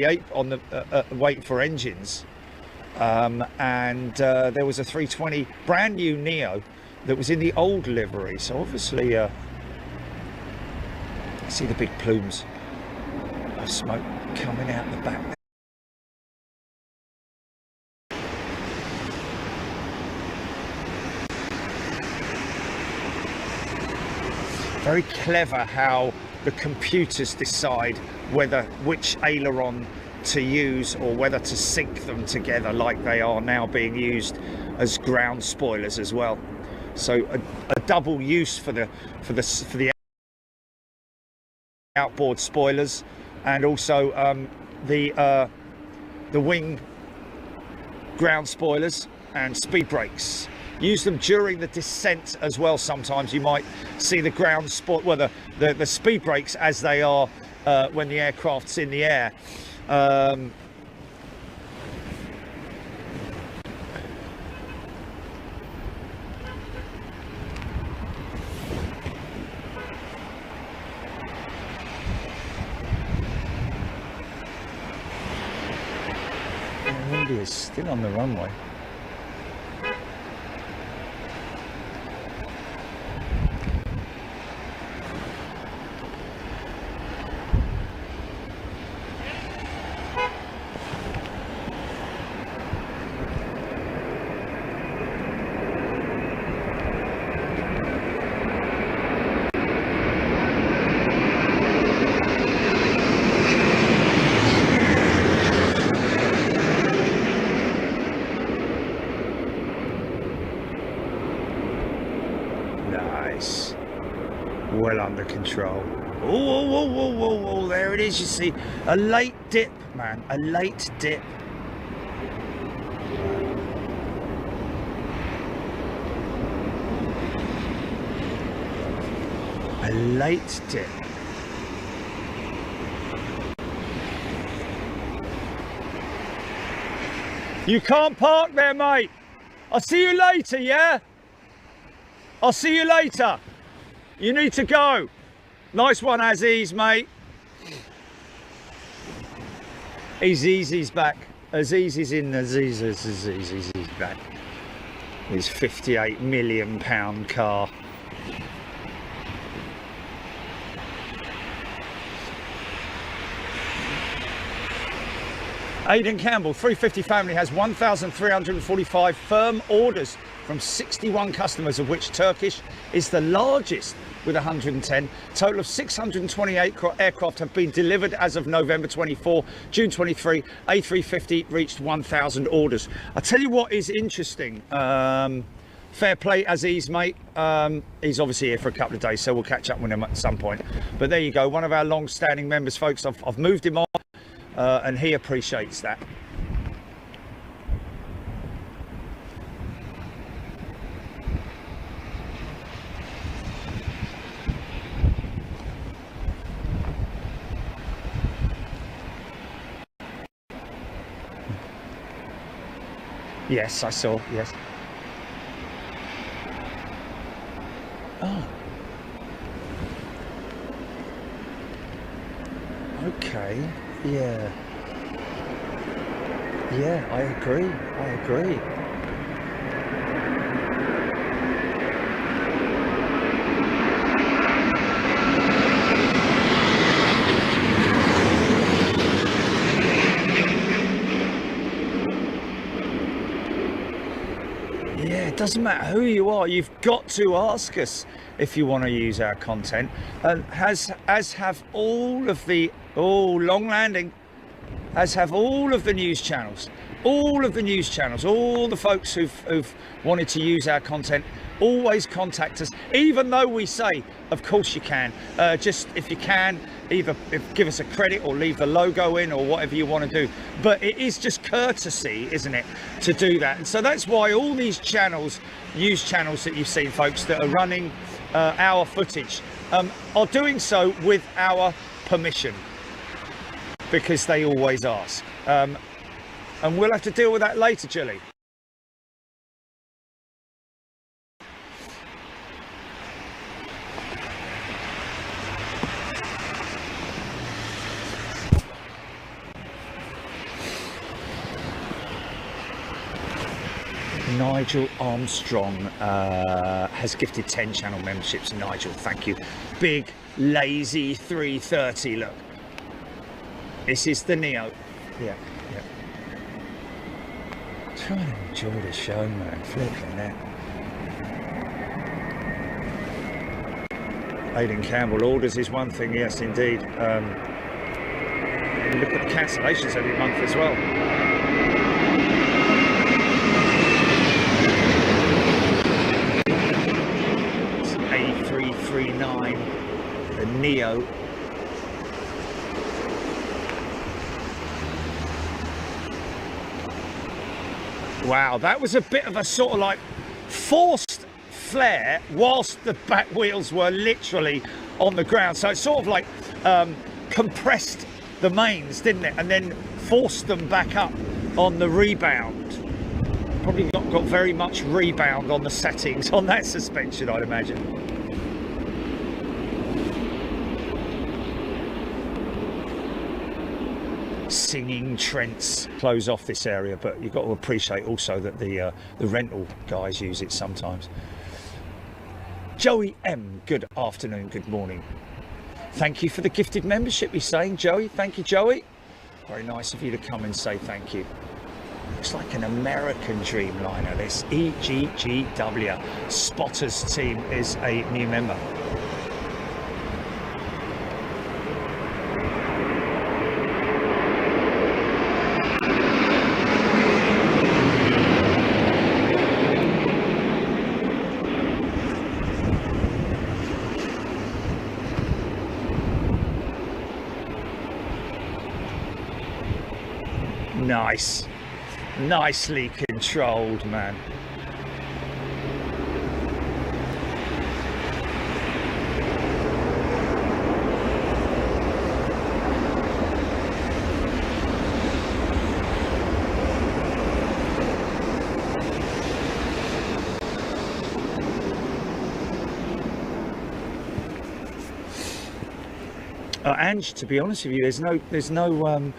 on the waiting for engines, and there was a 320 brand new Neo that was in the old livery. So obviously, see the big plumes of smoke coming out the back. Very clever how the computers decide which aileron to use or whether to sync them together, like they are now being used as ground spoilers as well. So a double use for the outboard spoilers, and also the wing ground spoilers and speed brakes. Use them during the descent as well. Sometimes you might see the ground the speed brakes as they are when the aircraft's in the air. India is still on the runway. Nice. Well under control. Oh, there it is. You see, a late dip, man. A late dip. A late dip. You can't park there, mate. I'll see you later, yeah? I'll see you later. You need to go. Nice one, Aziz, mate. Aziz's back. Aziz is in. Aziz is back. His £58 million car. Aidan Campbell, 350 family has 1,345 firm orders from 61 customers, of which Turkish is the largest with 110. Total of 628 aircraft have been delivered as of November 24. June 23, A350 reached 1,000 orders. I'll tell you what is interesting. Fair play, Aziz, mate. He's obviously here for a couple of days, so we'll catch up with him at some point. But there you go, one of our long-standing members, folks. I've moved him on. And he appreciates that. Yes, I saw, yes. Oh. Okay. Yeah, I agree. Yeah, it doesn't matter who you are, you've got to ask us if you want to use our content, and as have all of the long landing, as have all of the news channels, all the folks who've wanted to use our content. Always contact us, even though we say, of course you can. Just if you can, either give us a credit or leave the logo in or whatever you want to do. But it is just courtesy, isn't it, to do that? And so that's why all these channels, news channels that you've seen, folks, that are running our footage, are doing so with our permission, because they always ask. And we'll have to deal with that later, Jilly. Nigel Armstrong has gifted 10 channel memberships. Nigel, thank you. Big lazy 330. Look, this is the Neo. Yeah. Trying to enjoy the show, man. Flipping that. Aidan Campbell, orders is one thing, yes indeed. Look at the cancellations every month as well. It's A339, the Neo. Wow, that was a bit of a sort of like forced flare whilst the back wheels were literally on the ground. So it sort of like compressed the mains, didn't it? And then forced them back up on the rebound. Probably got very much rebound on the settings on that suspension, I'd imagine. Singing Trents close off this area, but you've got to appreciate also that the rental guys use it sometimes. Joey M, good afternoon, good morning. Thank you for the gifted membership, he's saying, Joey. Thank you, Joey. Very nice of you to come and say thank you. Looks like an American Dreamliner, this EGGW. Spotters team is a new member. Nice, nicely controlled, man. Ange, to be honest with you, there's no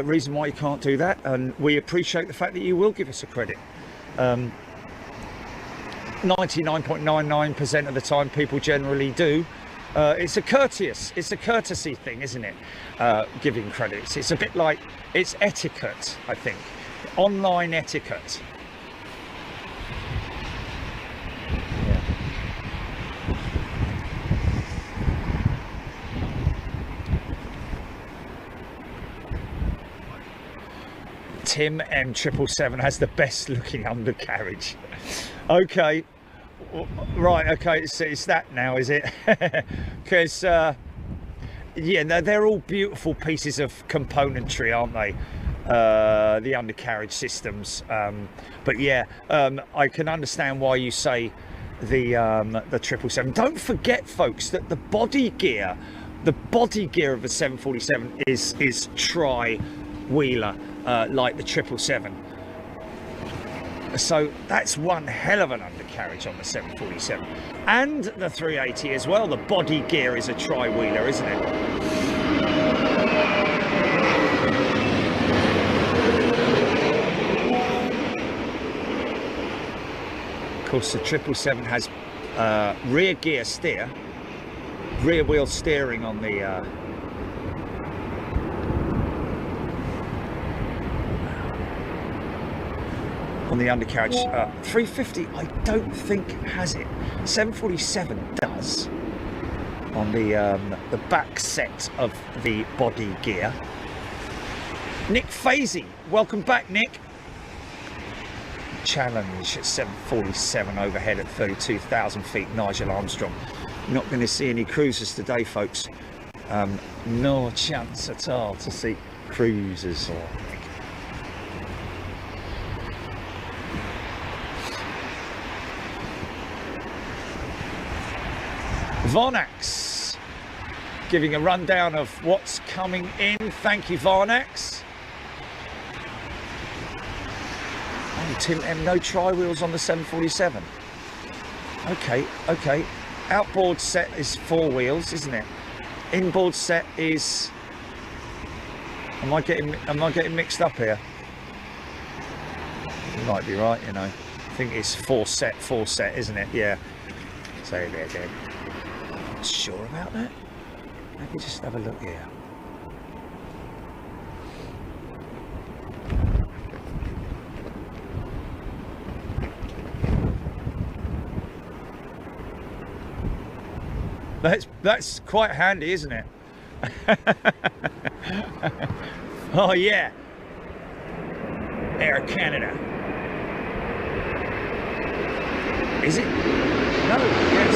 reason why you can't do that, and we appreciate the fact that you will give us a credit. 99.99% of the time people generally do. It's a courtesy thing, isn't it? Giving credits, it's a bit like, it's etiquette, I think, online etiquette. Tim M777 has the best looking undercarriage. Okay, right, okay, it's that now, is it? Because yeah, they're all beautiful pieces of componentry, aren't they? The undercarriage systems, but yeah, I can understand why you say the 777. Don't forget, folks, that the body gear of the 747 is tri-wheeler, like the 777. So that's one hell of an undercarriage on the 747, and the 380 as well. The body gear is a tri-wheeler, isn't it? Of course, the 777 has rear gear steer, rear wheel steering on the undercarriage. 350 I don't think has it. 747 does on the back set of the body gear. Nick Fazy, welcome back, Nick. Challenge at 747 overhead at 32,000 feet. Nigel Armstrong. Not going to see any cruisers today, folks. No chance at all to see cruisers. Varnax giving a rundown of what's coming in. Thank you, Varnax. Oh, Tim M, no tri-wheels on the 747. Okay. Outboard set is 4 wheels, isn't it? Inboard set is... Am I getting mixed up here? You might be right, you know. think it's four set, isn't it? Yeah. So there, then. Sure about that? Let me just have a look here. That's quite handy, isn't it? Oh yeah, Air Canada. Is it? No, yes.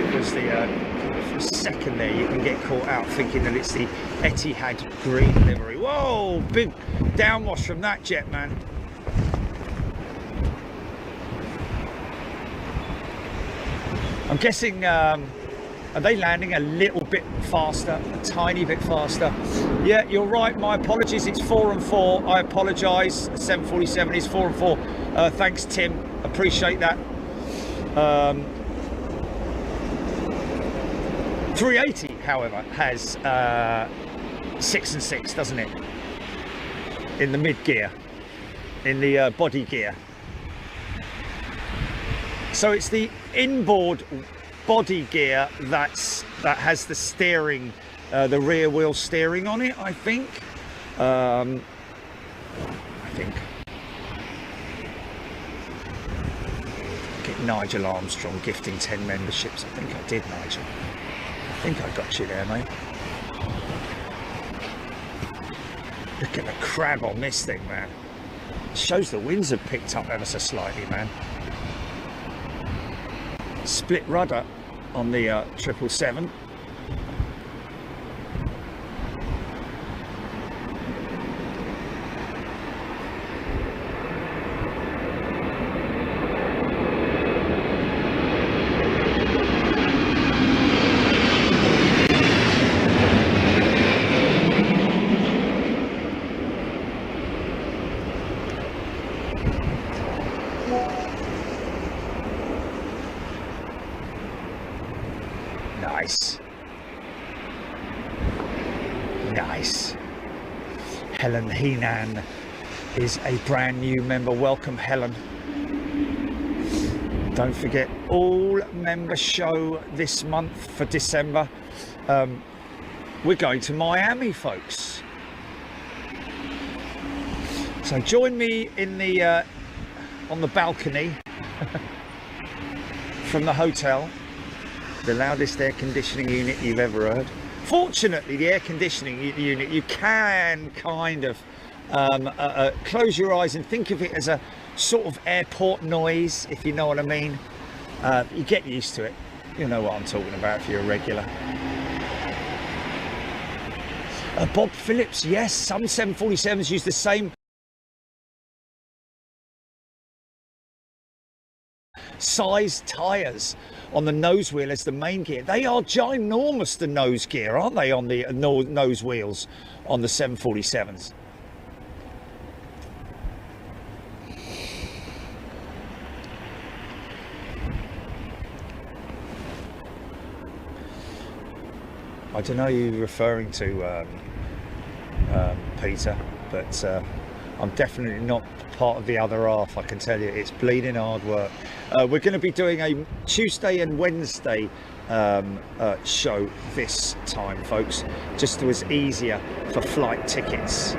Because for a second there, you can get caught out thinking that it's the Etihad green livery. Whoa, big downwash from that jet, man. I'm guessing, are they landing a little bit faster, a tiny bit faster? Yeah, you're right, my apologies, it's 4 and 4. I apologise, 747 is 4 and 4. Thanks, Tim, appreciate that. 380, however, has 6 and 6, doesn't it? In the mid gear, in the body gear. So it's the inboard body gear that has the steering, the rear wheel steering on it, I think. Get Nigel Armstrong gifting 10 memberships. I think I did, Nigel. I think I got you there, mate. Look at the crab on this thing, man. It shows the winds have picked up ever so slightly, man. Split rudder on the 777. Nice. Helen Heenan is a brand new member. Welcome, Helen. Don't forget, all member show this month for December. We're going to Miami, folks. So join me in the on the balcony from the hotel. The loudest air conditioning unit you've ever heard. Fortunately, the air conditioning unit, you can kind of close your eyes and think of it as a sort of airport noise, if you know what I mean. You get used to it. You know what I'm talking about if you're a regular. Bob Phillips, yes, some 747s use the same size tyres on the nose wheel as the main gear. They are ginormous, the nose gear, aren't they, on the nose wheels on the 747s? I don't know who you're referring to, Peter, but I'm definitely not part of the other half, I can tell you. It's bleeding hard work. We're going to be doing a Tuesday and Wednesday show this time, folks, just so it's easier for flight tickets.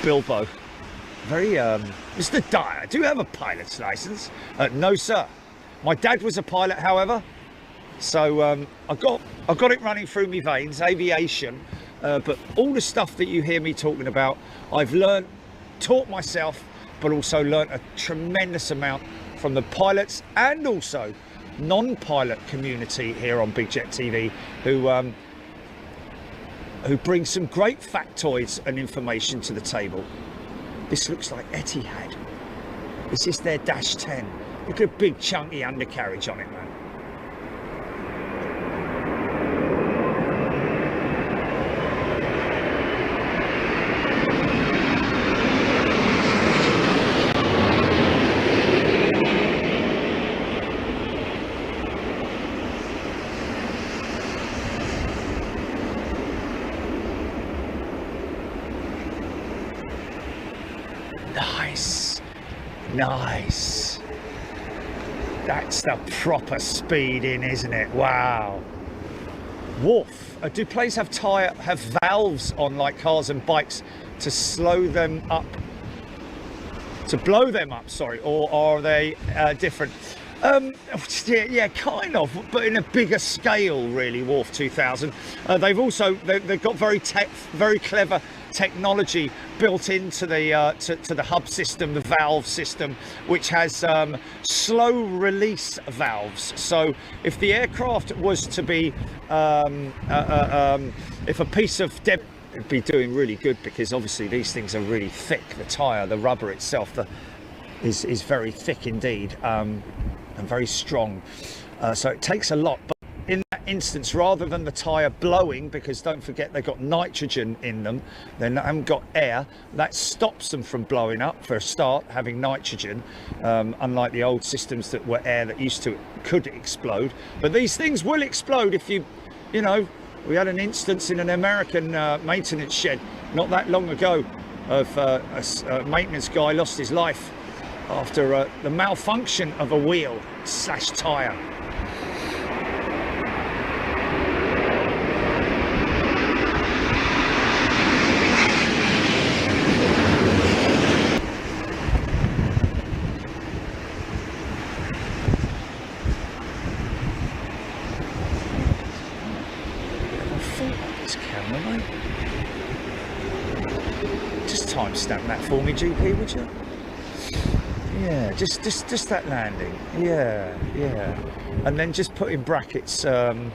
Bilbo, very Mr. Dyer, do you have a pilot's license? No, sir. My dad was a pilot, however, so I've got it running through my veins, aviation. But all the stuff that you hear me talking about, I've taught myself, but also learnt a tremendous amount from the pilots and also non-pilot community here on Big Jet TV, who bring some great factoids and information to the table. This looks like Etihad. This is their Dash 10. Look at a big chunky undercarriage on it, man. Nice, nice. That's the proper speed in, isn't it? Wow. Wolf, do planes have valves on like cars and bikes to slow them up, to blow them up? Sorry, or are they different? Yeah, kind of, but in a bigger scale, really. Wolf 2000. They've got very clever technology built into the to the hub system, the valve system, which has slow release valves. So if the aircraft was to be if a piece of debris, it'd be doing really good, because obviously these things are really thick. The tire, the rubber itself, is very thick indeed, and very strong. So it takes a lot. But in that instance, rather than the tyre blowing, because don't forget they've got nitrogen in them, they haven't got air, that stops them from blowing up for a start, having nitrogen, unlike the old systems that were air that could explode. But these things will explode if you know, we had an instance in an American maintenance shed not that long ago of a maintenance guy lost his life after the malfunction of a wheel / tyre. Just timestamp that for me, GP, would you? Yeah, just that landing. Yeah. And then just put in brackets zoom ?